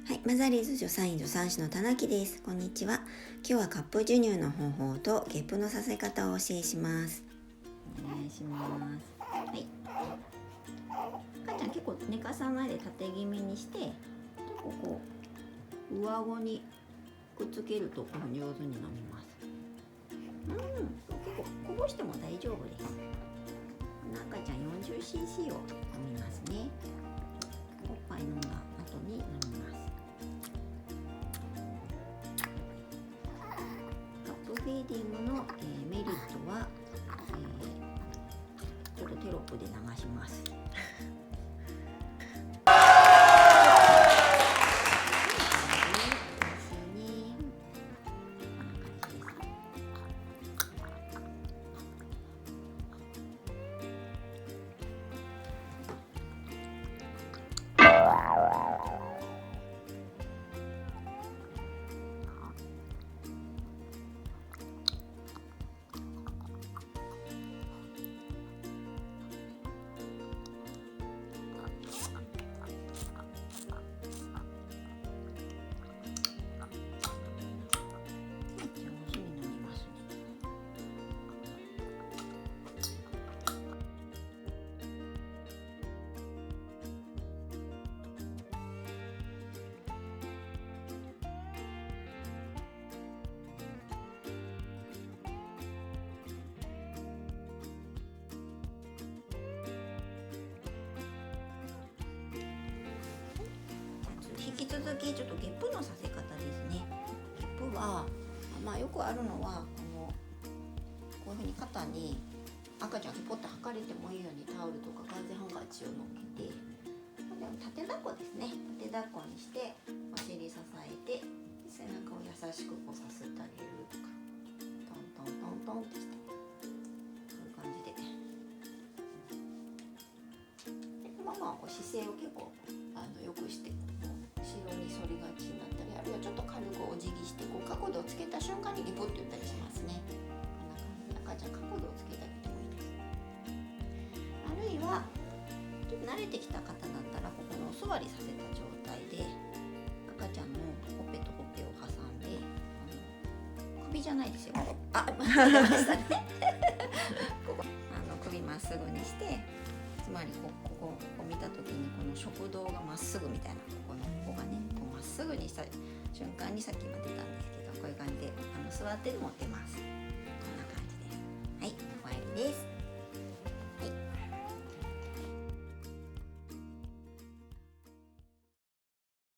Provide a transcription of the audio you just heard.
はい、マザーリーズ助産院助産師の田中です。こんにちは。今日はカップ授乳の方法とゲップのさせ方をお教えします。お願いします。はい。赤ちゃん結構寝かさないで縦気味にして、こう上顎にくっつけると上手に飲みます。結構こぼしても大丈夫です。赤ちゃん 40cc を飲みますね。おっぱい飲んだ後に飲みます。フィーディングの、メリットは、ちょっとテロップで流します。引き続きちょっとゲップのさせ方ですね。ゲップは、よくあるのはこういうふうに肩に赤ちゃんがポッと剥かれてもいいようにタオルとかガーゼハンカチを乗っけて、縦抱っこですね。縦抱っこにしてお尻支えて背中を優しくこうさすってあげるとか、トントントントンってしてこういう感じで。ママはこう姿勢を結構よくして後ろに反りがちになったり、あるいはちょっと軽くお辞儀してこう角度をつけた瞬間にリポッと言ったりしますね。こんな感じで赤ちゃん角度をつけてあげてもいいです。あるいはちょっと慣れてきた方だったらここのお座りさせた状態で赤ちゃんのほっぺとほっぺを挟んで首じゃないですよ。間違えましたね。ここ首まっすぐにして、つまりここ見た時にこの食道がまっすぐみたいな、ここがねこうまっすぐにした瞬間にさっき今出たんですけど、こういう感じで座ってでも出ます。こんな感じです。はい、終わりです。